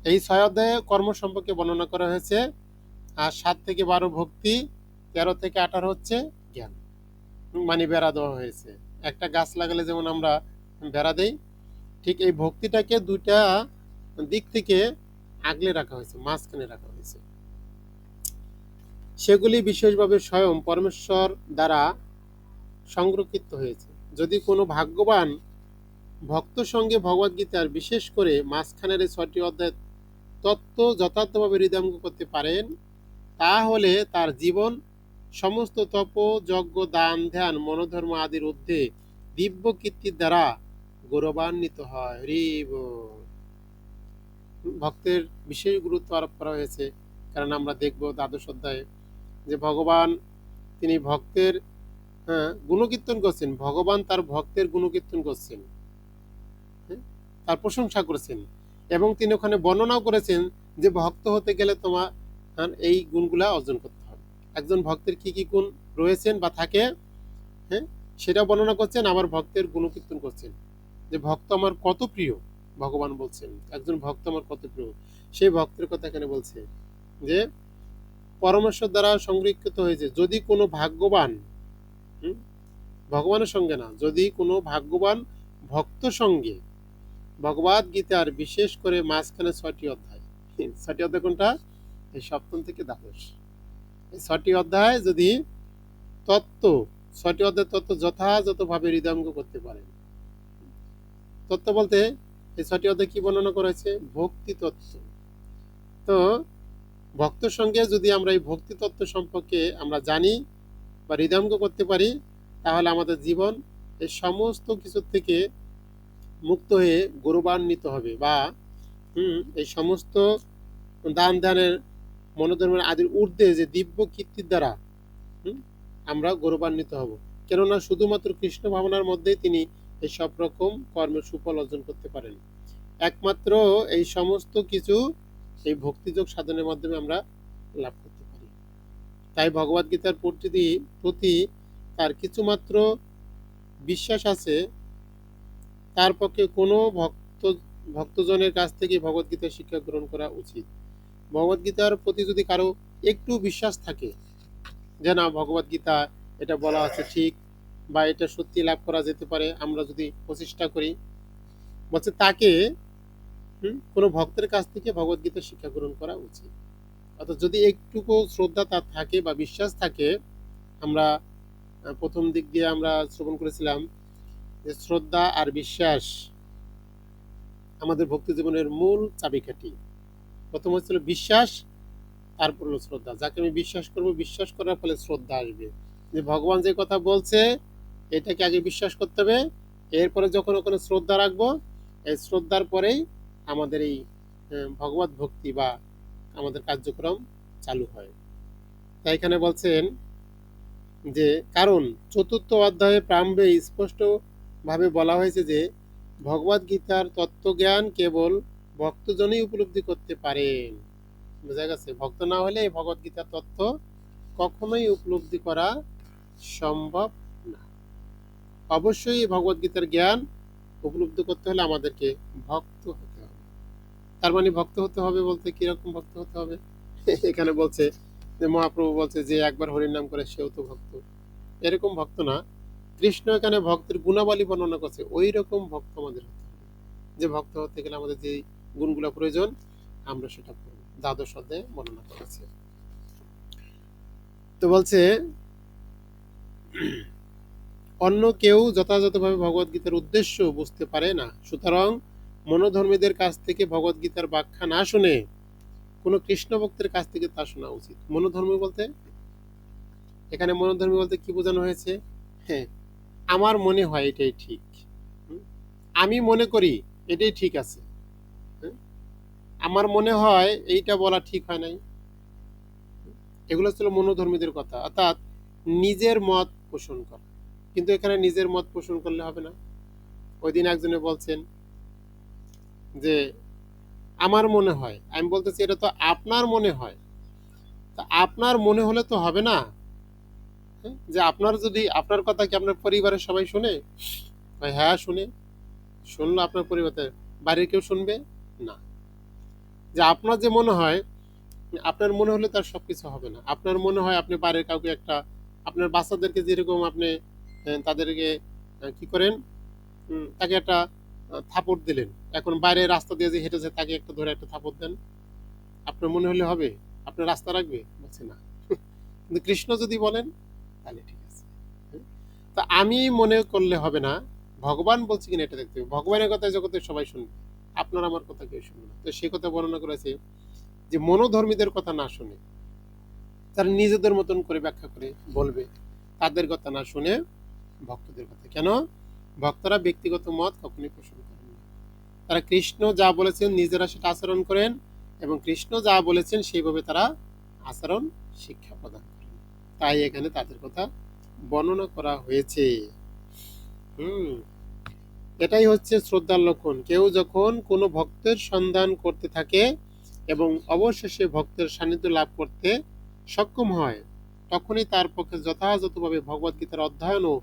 এই 6 অধ্যায়ে কর্ম সম্পর্কে বর্ণনা করা হয়েছে। আর 7 থেকে 12 ভক্তি, 13 থেকে 18 হচ্ছে জ্ঞান, মানে বেড়া দেওয়া হয়েছে। একটা গাছ লাগালে যেমন আমরা বেড়া দেই, ঠিক এই ভক্তিটাকে দুইটা দিক থেকে আগলে রাখা হয়েছে, মাঝখানে রাখা হয়েছে। সেগুলি বিশেষভাবে স্বয়ং পরমেশ্বর দ্বারা সংরক্ষিত হয়েছে। যদি কোনো ভাগ্যবান ভক্ত সঙ্গে ভগবদ্গীতার বিশেষ করে মাঝখানের এই ৬টি অধ্যায় তত্ত্ব যথার্থভাবে হৃদয়ঙ্গম করতে পারেন, তাহলে তার জীবন সমস্ত তপ, যজ্ঞ, দান, ধ্যান, মনোধর্ম আদির ঊর্ধ্বে দিব্য কীর্তির দ্বারা গৌরবান্বিত হয়। হরি বল। ভক্তের বিশেষ গুরুত্ব আরোপ করা হয়েছে, কারণ আমরা দেখব দ্বাদশ অধ্যায়ে যে ভগবান তিনি ভক্তের গুণকীর্তন করছেন, ভগবান তার ভক্তের গুণকীর্তন করছেন, তার প্রশংসা করেছেন, এবং তিনি ওখানে বর্ণনাও করেছেন যে ভক্ত হতে গেলে তোমার এই গুণগুলা অর্জন করতে হবে। একজন ভক্তের কি কি গুণ রয়েছেন বা থাকে, সেটা বর্ণনা করছেন, আবার ভক্তের গুণকীর্তন করছেন যে ভক্ত আমার কত প্রিয়। ভগবান বলছেন একজন ভক্ত আমার কত প্রিয়, সেই ভক্তের কথা এখানে বলছে যে পরমেশ্বর দ্বারা সংরক্ষিত হয়েছে। যদি কোনো ভাগ্যবান, ভগবানের সঙ্গে না, যদি কোনো ভাগ্যবান ভক্ত সঙ্গে ভগবদ গীতার বিশেষ করে মাঝখানে ৬টি অধ্যায়, ৬টি অধ্যায় কোনটা, এই সপ্তম থেকে দ্বাদশ, এই ৬টি অধ্যায় যদি তত্ত্ব, ৬টি অধ্যায় তত্ত্ব যথাযথভাবে হৃদয়ঙ্গম করতে পারেন। তত্ত্ব বলতে এই ৬টি অধ্যায় কি বর্ণনা করা হয়েছে, ভক্তি তত্ত্ব। তো ভক্তের সঙ্গে যদি আমরা এই ভক্তি তত্ত্ব সম্পর্কে আমরা জানি বা হৃদয়ঙ্গম করতে পারি, তাহলে আমাদের জীবন এই সমস্ত কিছু থেকে মুক্ত হয়ে গৌরবান্বিত হবে, বা এই সমস্ত দান ধ্যানের মনোধর্মের আদির ঊর্ধ্বে যে দিব্য কীর্তির দ্বারা আমরা গৌরবান্বিত হব। কেননা শুধুমাত্র কৃষ্ণ ভাবনার মধ্যেই তিনি এই সব রকম কর্মের সুফল অর্জন করতে পারেন। একমাত্র এই সমস্ত কিছু এই ভক্তিযোগ সাধনের মাধ্যমে আমরা লাভ করতে পারি। তাই ভগবদ্গীতার প্রতি তার কিছুমাত্র বিশ্বাস আছে, তার পক্ষে কোনো ভক্তজনের কাছ থেকে ভগবদ্গীতার শিক্ষা গ্রহণ করা উচিত। ভগবদ্গীতার প্রতি যদি কারো একটু বিশ্বাস থাকে যে না ভগবদ্গীতা এটা বলা আছে ঠিক, বা এটা সত্যি লাভ করা যেতে পারে আমরা যদি প্রচেষ্টা করি, বলছে তাকে কোনো ভক্তের কাছ থেকে ভগবদ্গীতার শিক্ষা গ্রহণ করা উচিত। অর্থাৎ যদি একটুকু শ্রদ্ধা তার থাকে বা বিশ্বাস থাকে, আমরা প্রথম দিক দিয়ে আমরা শ্রবণ করেছিলাম যে শ্রদ্ধা আর বিশ্বাস আমাদের ভক্তি জীবনের মূল চাবিকাঠি। প্রথম হচ্ছিল বিশ্বাস, তারপর হলো শ্রদ্ধা। যাকে আমি বিশ্বাস করব, বিশ্বাস করার ফলে শ্রদ্ধা আসবে, যে ভগবান যে কথা বলছে এটাকে আগে বিশ্বাস করতে হবে, এরপরে যখন ওখানে শ্রদ্ধা রাখবো, এই শ্রদ্ধার পরেই আমাদের এই ভগবত ভক্তি বা আমাদের কার্যক্রম চালু হয়। তাই এখানে বলছেন যে কারণ চতুর্থ অধ্যায়ে প্রারম্ভে স্পষ্ট ভাবে বলা হয়েছে যে ভগবদ গীতার তত্ত্বজ্ঞান কেবল ভক্তজনই উপলব্ধি করতে পারেন। বোঝা গেছে, ভক্ত না হলে এই ভগবদ গীতার তত্ত্ব কখনোই উপলব্ধি করা সম্ভব না। অবশ্যই ভগবদ গীতার জ্ঞান উপলব্ধি করতে হলে আমাদেরকে ভক্ত হতে হবে। তার মানে ভক্ত হতে হবে বলতে কিরকম ভক্ত হতে হবে, এখানে বলছে যে মহাপ্রভু বলছে যে একবার হরির নাম করে সেও তো ভক্ত, এরকম ভক্ত না। কৃষ্ণ এখানে ভক্তের গুণাবলী বর্ণনা করছে, ওই রকম ভক্ত আমাদের হতে হবে, যে ভক্ত হতে গেলে আমাদের যে গুণগুলো প্রয়োজন আমরা সেটা করব। দ্বাদশ অধ্যায়ে বর্ণনা করেছে। তো বলছে অন্য কেউ যথাযথভাবে ভগবদ্গীতার উদ্দেশ্য বুঝতে পারে না, সুতরাং মনোধর্মীদের কাছ থেকে ভগবদ্গীতার ব্যাখ্যা না শুনে কোনো কৃষ্ণ ভক্তের কাছ থেকে তা শোনা উচিত। মনোধর্মী বলতে এখানে মনোধর্মী বলতে কি বোঝানো হয়েছে, হ্যাঁ আমার মনে হয় এটাই ঠিক, আমি মনে করি এটাই ঠিক আছে, আমার মনে হয় এইটা বলা ঠিক হয় নাই, এগুলো ছিল মনোধর্মীদের কথা, অর্থাৎ নিজের মত পোষণ করা। কিন্তু এখানে নিজের মত পোষণ করলে হবে না। ওই দিন একজনে বলছেন যে আমার মনে হয়, আমি বলতেছি এটা তো আপনার মনে হয়, তা আপনার মনে হলে তো হবে না, যে আপনার যদি আপনার কথা কি আপনার পরিবারের সবাই শুনে, হ্যাঁ শুনে, শুনলো আপনার পরিবারে, বাড়ির কেউ শুনবে না। যে আপনার যে মনে হয়, আপনার মনে হলে তার সবকিছু হবে না। আপনার মনে হয় আপনি বাড়ির কাউকে একটা, আপনার বাচ্চাদেরকে যেরকম আপনি তাদেরকে কি করেন, তাকে একটা থাপড় দিলেন, এখন বাইরে রাস্তা দিয়ে যে হেঁটেছে তাকে একটা ধরে একটা থাপড় দেন, আপনার মনে হলে হবে? আপনার রাস্তা রাখবে? বলছে না। কিন্তু কৃষ্ণ যদি বলেন তাহলে ঠিক আছে। তা আমি মনে করলে হবে না, ভগবান বলছে কিনা এটা দেখতে হবে। ভগবানের কথা জগতের সবাই শুনবে, আপনার আমার কথা কেউ শুনবে না। তো সে কথা বর্ণনা করেছে যে মনোধর্মীদের কথা না শুনে তারা নিজেদের মতন করে ব্যাখ্যা করে বলবে, তাদের কথা না শুনে ভক্তদের কথা। কেন? ভক্তরা ব্যক্তিগত মত কখনোই পোষণ করেন না। তারা কৃষ্ণ যা বলেছেন নিজেরা সেটা আচরণ করেন, এবং কৃষ্ণ যা বলেছেন সেইভাবে তারা আচরণ শিক্ষা প্রদান করেন। তাই এখানে তাদের কথা বর্ণনা করা হয়েছে। হুম, এটাই হচ্ছে শ্রদ্ধার লক্ষণ। কেউ যখন কোনো ভক্তের সন্ধান করতে থাকে এবং অবশেষে ভক্তের সান্নিধ্য লাভ করতে সক্ষম হয়, তখনই তার পক্ষে যথাযথভাবে ভগবদ্গীতার অধ্যয়ন ও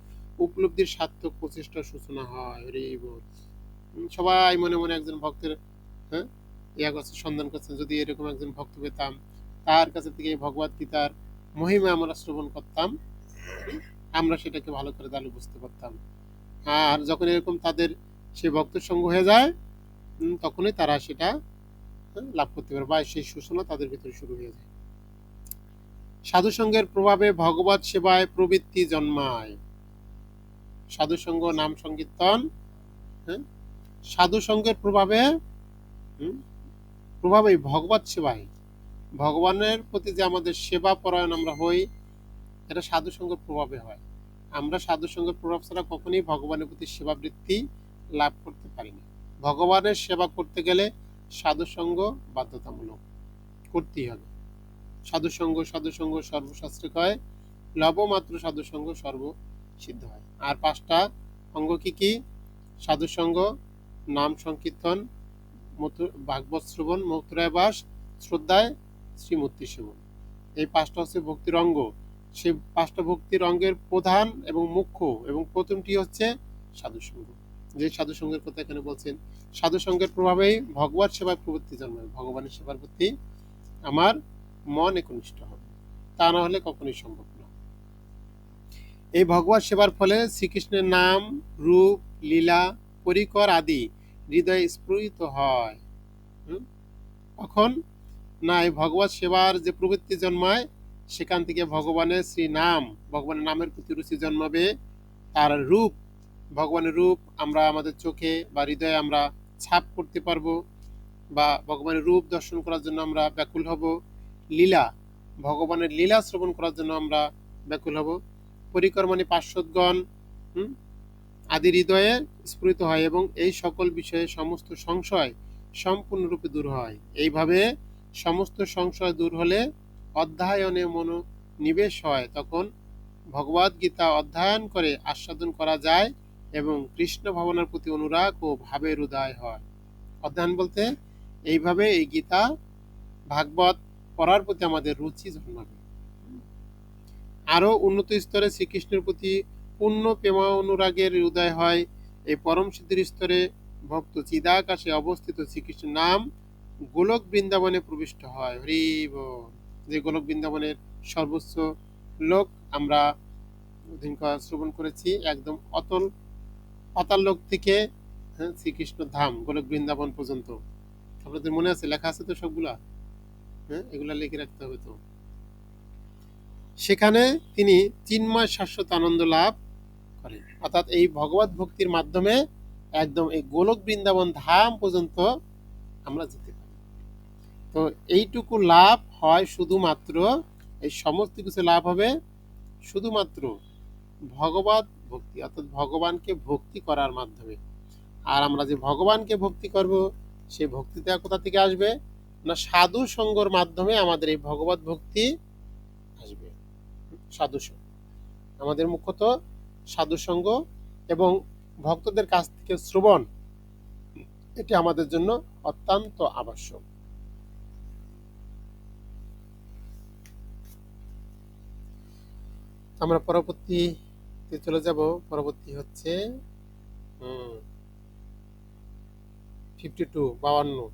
উপলব্ধির সার্থক প্রচেষ্টার সূচনা হয়। হরি বল। সবাই মনে মনে একজন ভক্তের, হ্যাঁ, ইয়া করছে, সন্ধান করছেন, যদি এরকম একজন ভক্ত পেতাম, তার কাছে থেকে ভগবদ্গীতার মহিমা আমরা শ্রবণ করতাম, আমরা সেটাকে ভালো করে তাহলে বুঝতে পারতাম। আর যখন এরকম তাদের সে ভক্তের সঙ্গ হয়ে যায়, তখনই তারা সেটা লাভ করতে পারে, বা সেই সূচনা তাদের ভিতরে শুরু হয়ে যায়। সাধু সঙ্গের প্রভাবে ভগবত সেবায় প্রবৃত্তি জন্মায়। সাধু সঙ্গ, নাম সংকীর্তন, হ্যাঁ, সাধু সঙ্গের প্রভাবে ভগবত সেবায়, ভগবানের প্রতি যে আমাদের সেবা পরায়ণ আমরা হই, এটা সাধু সঙ্গের প্রভাবে হয়। আমরা সাধু সঙ্গের প্রভাব ছাড়া কখনোই ভগবানের প্রতি সেবা বৃত্তি লাভ করতে পারি না। ভগবানের সেবা করতে গেলে সাধু সঙ্গ বাধ্যতামূলক, করতেই হবে। সাধু সঙ্গ সর্বশাস্ত্রে কয়, লবমাত্র সাধু সঙ্গ সর্ব সিদ্ধ হয়। আর 5টা অঙ্গ কি কি? সাধু সঙ্গ, নাম সংকীর্তন, ভাগবত শ্রবণ, মথুরায় বাস, শ্রদ্ধায় শ্রীমূর্তি সেবন। এই 5টা হচ্ছে ভক্তির অঙ্গ। সেই 5টা ভক্তির অঙ্গের প্রধান এবং মুখ্য এবং প্রথমটি হচ্ছে সাধু সঙ্গ। যে সাধু সঙ্গের কথা এখানে বলছেন, সাধু সঙ্গের প্রভাবেই ভগবত সেবার প্রবৃত্তি জন্মায়। ভগবানের সেবার প্রতি আমার মন একনিষ্ঠ হবে, তা না হলে কখনোই সম্ভব না। এই ভগবত সেবার ফলে শ্রীকৃষ্ণের নাম, রূপ, লীলা, পরিকর আদি হৃদয়ে স্ফুরিত হয়। তখন না এই ভগবত সেবার যে প্রবৃত্তি জন্মায়, সেখান থেকে ভগবানের শ্রী নাম, ভগবানের নামের প্রতি রুচি জন্মাবে। তার রূপ, ভগবানের রূপ আমরা আমাদের চোখে বা হৃদয়ে আমরা ছাপ করতে পারবো, বা ভগবানের রূপ দর্শন করার জন্য আমরা ব্যাকুল হব। লীলা, ভগবানের লীলা শ্রবণ করার জন্য আমরা ব্যাকুল হব। পরিকর মানে পার্শ্বদগণ আদি হৃদয়ে স্ফুরিত হয়, এবং এই সকল বিষয়ে সমস্ত সংশয় সম্পূর্ণরূপে দূর হয়। এইভাবে সমস্ত সংশয় দূর হলে অধ্যয়নে মনোনিবেশ হয়। তখন ভগবদ গীতা অধ্যয়ন করে আস্বাদন করা যায় এবং কৃষ্ণ ভাবনার প্রতি অনুরাগ ও ভাবের উদয় হয়। অধ্যয়ন বলতে এইভাবে এই গীতা ভাগবত পড়ার প্রতি আমাদের রুচি জন্মাবে। আরো উন্নত স্তরে শ্রীকৃষ্ণের প্রতি পূর্ণ প্রেমানুরাগের উদয় হয়। এই পরম সিদ্ধির স্তরে ভক্ত চিদাকাশে অবস্থিত শ্রীকৃষ্ণের নাম গোলক বৃন্দাবনে প্রবিষ্ট হয়। হরি বল। যে গোলক বৃন্দাবনের সর্বোচ্চ লোক আমরা শ্রবণ করেছি, একদম পাতাল লোক থেকে শ্রীকৃষ্ণ ধাম গোলক বৃন্দাবন পর্যন্ত। আপনাদের মনে আছে? লেখা আছে তো সবগুলা? এগুলা লিখে রাখতে হবে। তো সেখানে তিনি চিন্ময় শাশ্বত আনন্দ লাভ করেন। অর্থাৎ এই ভগবত ভক্তির মাধ্যমে একদম এই গোলক বৃন্দাবন ধাম পর্যন্ত আমরা যেতে পারি। তো এইটুকু লাভ হয় শুধুমাত্র, এই সমস্ত কিছু লাভ হবে শুধুমাত্র ভগবত ভক্তি, অর্থাৎ ভগবানকে ভক্তি করার মাধ্যমে। আর আমরা যে ভগবানকে ভক্তি করব, সেই ভক্তিটা কোথা থেকে আসবে? না, সাধু সঙ্গর মাধ্যমে আমাদের এই ভগবত ভক্তি আসবে। সাধু সঙ্গ আমাদের মুখ্যত সাধু সঙ্গ এবং ভক্তদের কাছ থেকে শ্রবণ, এটি আমাদের জন্য অত্যন্ত আবশ্যক। আমরা পরবর্তীতে চলে যাব। পরবর্তী হচ্ছে 52, 52।